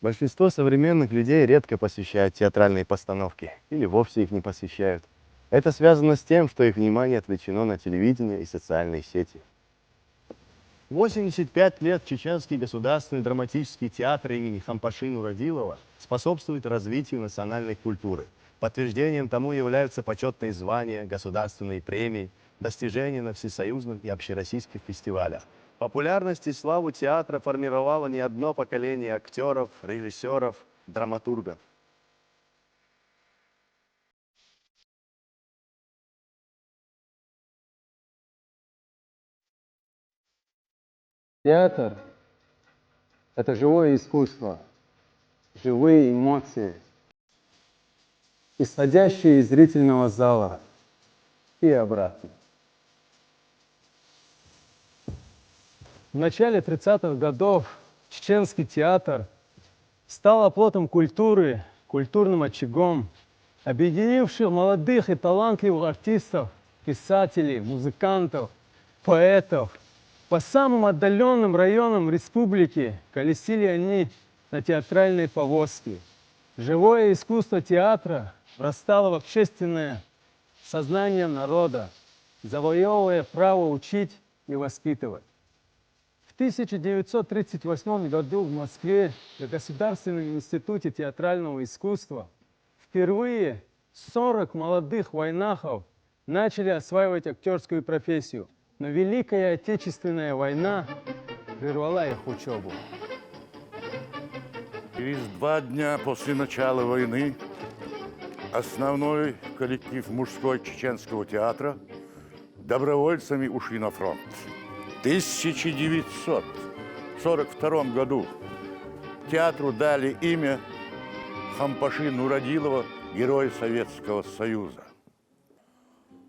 Большинство современных людей редко посещают театральные постановки или вовсе их не посещают. Это связано с тем, что их внимание отвлечено на телевидение и социальные сети. 85 лет Чеченский государственный драматический театр имени Хампаши Нурадилова способствует развитию национальной культуры. Подтверждением тому являются почетные звания, государственные премии, достижения на всесоюзных и общероссийских фестивалях. Популярность и славу театра формировало не одно поколение актеров, режиссеров, драматургов. Театр – это живое искусство, живые эмоции, исходящие из зрительного зала и обратно. В начале 30-х годов чеченский театр стал оплотом культуры, культурным очагом, объединившим молодых и талантливых артистов, писателей, музыкантов, поэтов. По самым отдаленным районам республики колесили они на театральной повозке. Живое искусство театра врастало в общественное сознание народа, завоевывая право учить и воспитывать. В 1938 году в Москве на Государственном институте театрального искусства впервые 40 молодых войнахов начали осваивать актерскую профессию. Но Великая Отечественная война прервала их учебу. Через 2 дня после начала войны основной коллектив мужской чеченского театра добровольцами ушли на фронт. В 1942 году театру дали имя Хампаши Нурадилова, Героя Советского Союза.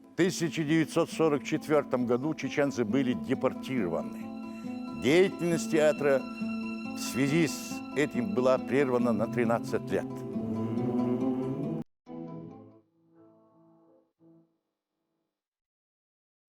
В 1944 году чеченцы были депортированы. Деятельность театра в связи с этим была прервана на 13 лет.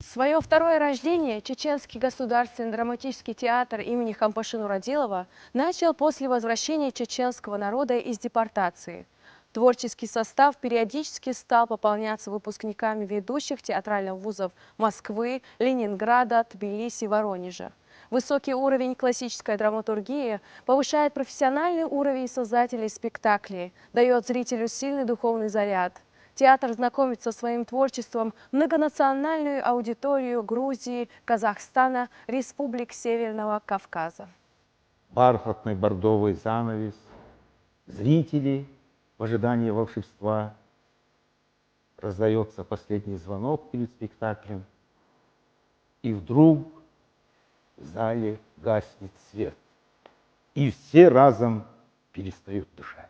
Свое второе рождение Чеченский государственный драматический театр имени Хампаши Нурадилова начал после возвращения чеченского народа из депортации. Творческий состав периодически стал пополняться выпускниками ведущих театральных вузов Москвы, Ленинграда, Тбилиси, Воронежа. Высокий уровень классической драматургии повышает профессиональный уровень создателей спектаклей, дает зрителю сильный духовный заряд. Театр знакомит со своим творчеством многонациональную аудиторию Грузии, Казахстана, республик Северного Кавказа. Бархатный бордовый занавес, зрители в ожидании волшебства. Раздается последний звонок перед спектаклем, и вдруг в зале гаснет свет, и все разом перестают дышать.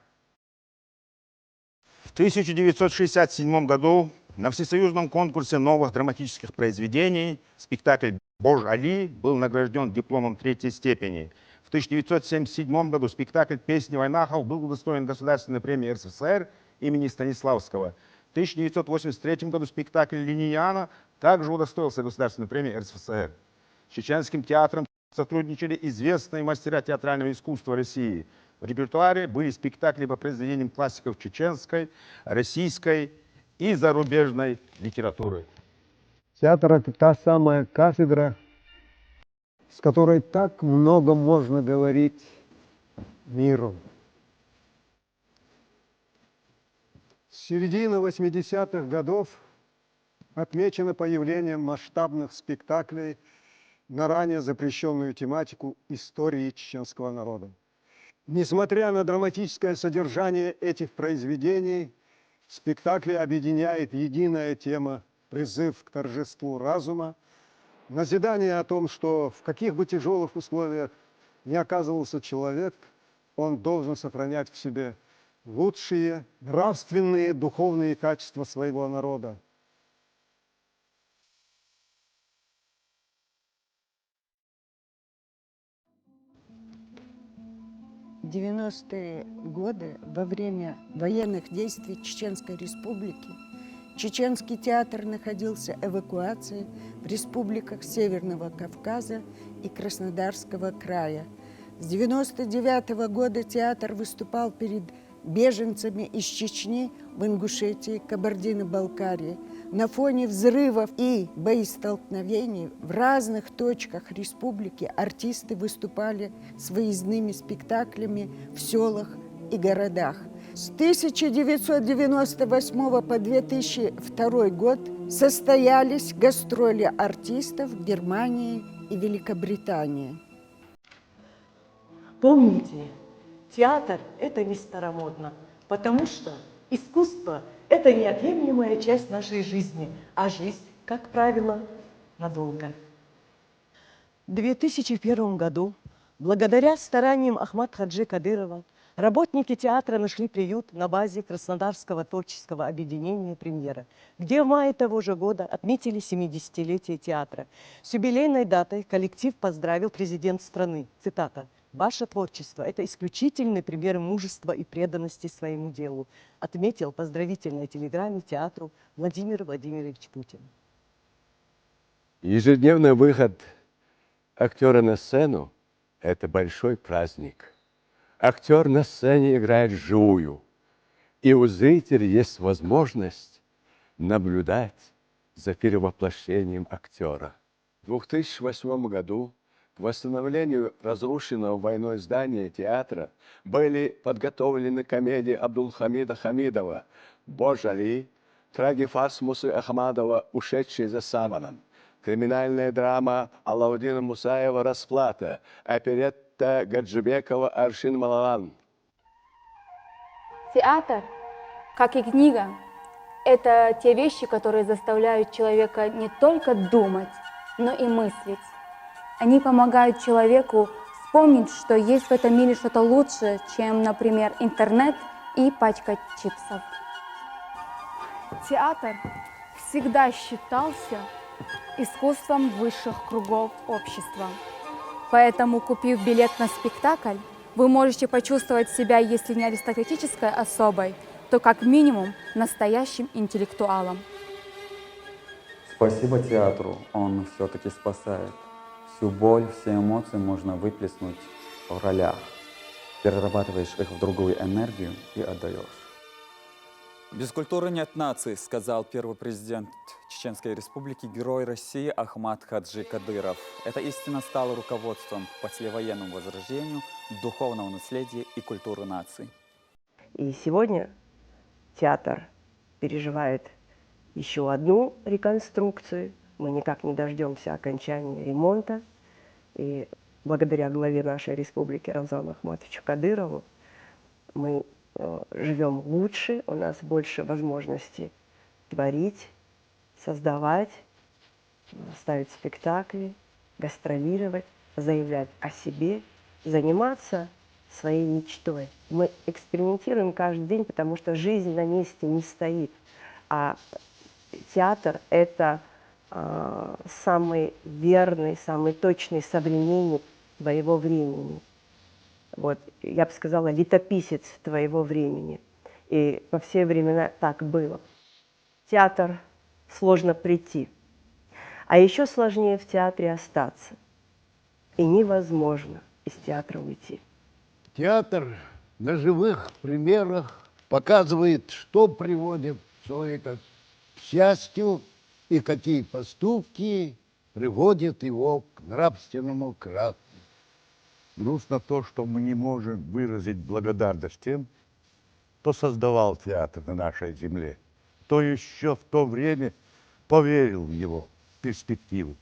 В 1967 году на всесоюзном конкурсе новых драматических произведений спектакль «Бож Али» был награжден дипломом 3-й степени. В 1977 году спектакль «Песни войнахов» был удостоен Государственной премии РСФСР имени Станиславского. В 1983 году спектакль «Линияна» также удостоился Государственной премии РСФСР. С Чеченским театром сотрудничали известные мастера театрального искусства России. В репертуаре были спектакли по произведениям классиков чеченской, российской и зарубежной литературы. Театр – это та самая кафедра, с которой так много можно говорить миру. С середины 80-х годов отмечено появлением масштабных спектаклей на ранее запрещенную тематику истории чеченского народа. Несмотря на драматическое содержание этих произведений, спектакли объединяет единая тема «Призыв к торжеству разума», назидание о том, что в каких бы тяжелых условиях ни оказывался человек, он должен сохранять в себе лучшие нравственные, духовные качества своего народа. В 90-е годы, во время военных действий Чеченской Республики, Чеченский театр находился в эвакуации в республиках Северного Кавказа и Краснодарского края. С 99 года театр выступал перед беженцами из Чечни в Ингушетии, Кабардино-Балкарии. На фоне взрывов и боестолкновений в разных точках республики артисты выступали с выездными спектаклями в селах и городах. С 1998 по 2002 год состоялись гастроли артистов в Германии и Великобритании. Помните, театр – это не старомодно, потому что искусство – это неотъемлемая часть нашей жизни, а жизнь, как правило, надолго. В 2001 году, благодаря стараниям Ахмада Хаджи Кадырова, работники театра нашли приют на базе Краснодарского творческого объединения «Премьера», где в мае того же года отметили 70-летие театра. С юбилейной датой коллектив поздравил президент страны. Цитата. «Ваше творчество – это исключительный пример мужества и преданности своему делу», отметил в поздравительной телеграмме театру Владимир Владимирович Путин. Ежедневный выход актера на сцену – это большой праздник. Актер на сцене играет вживую, и у зрителя есть возможность наблюдать за перевоплощением актера. В 2008 году к восстановлению разрушенного войной здания театра были подготовлены комедии Абдулхамида Хамидова «Бож Али», трагефарс Мусы Ахмадова «Ушедший за саваном», криминальная драма Алаудина Мусаева «Расплата», оперетта Гаджибекова «Аршин Малалан». Театр, как и книга, это те вещи, которые заставляют человека не только думать, но и мыслить. Они помогают человеку вспомнить, что есть в этом мире что-то лучше, чем, например, интернет и пачка чипсов. Театр всегда считался искусством высших кругов общества. Поэтому, купив билет на спектакль, вы можете почувствовать себя, если не аристократической особой, то как минимум настоящим интеллектуалом. Спасибо театру, он все-таки спасает. Всю боль, все эмоции можно выплеснуть в ролях. Перерабатываешь их в другую энергию и отдаешь. Без культуры нет нации, сказал первый президент Чеченской Республики, герой России Ахмад Хаджи Кадыров. Эта истина стала руководством к послевоенному возрождению духовного наследия и культуры нации. И сегодня театр переживает еще одну реконструкцию. Мы никак не дождемся окончания ремонта. И благодаря главе нашей республики Рамзану Ахматовичу Кадырову мы живем лучше, у нас больше возможностей творить, создавать, ставить спектакли, гастролировать, заявлять о себе, заниматься своей мечтой. Мы экспериментируем каждый день, потому что жизнь на месте не стоит. А театр – это самый верный, самый точный современник твоего времени. Вот, я бы сказала, летописец твоего времени. И во все времена так было. В театр сложно прийти. А еще сложнее в театре остаться. И невозможно из театра уйти. Театр на живых примерах показывает, что приводит человека к счастью и какие поступки приводят его к нравственному краху. Грустно то, что мы не можем выразить благодарность тем, кто создавал театр на нашей земле, кто еще в то время поверил в его перспективу.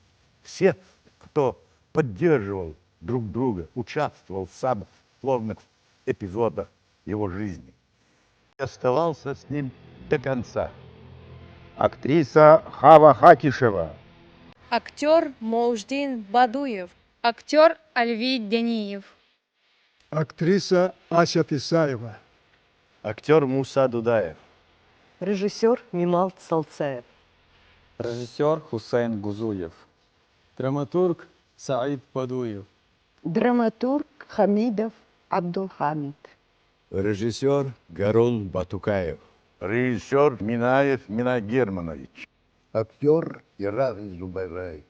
Всех, кто поддерживал друг друга, участвовал в самых сложных эпизодах его жизни. И оставался с ним до конца. Актриса Хава Хакишева. Актер Моуждин Бадуев. Актер Альвий Дяниев. Актриса Ася Писаева. Актер Муса Дудаев. Режиссер Мимал Салцаев. Режиссер Хусейн Гузуев. Драматург Саид Бадуев. Драматург Хамидов Абдулхамид. Режиссер Гарун Батукаев. Режиссер Минаев Минай Германович. Актер Ирак Зубайрай.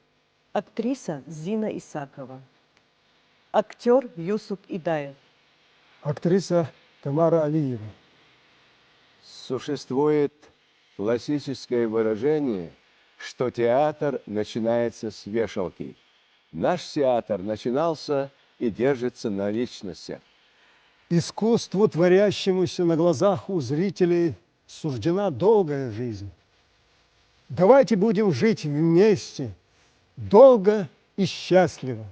Актриса Зина Исакова. Актер Юсуп Идаев. Актриса Тамара Алиева. Существует классическое выражение, что театр начинается с вешалки. Наш театр начинался и держится на личностях. Искусству, творящемуся на глазах у зрителей, суждена долгая жизнь. Давайте будем жить вместе, долго и счастливо.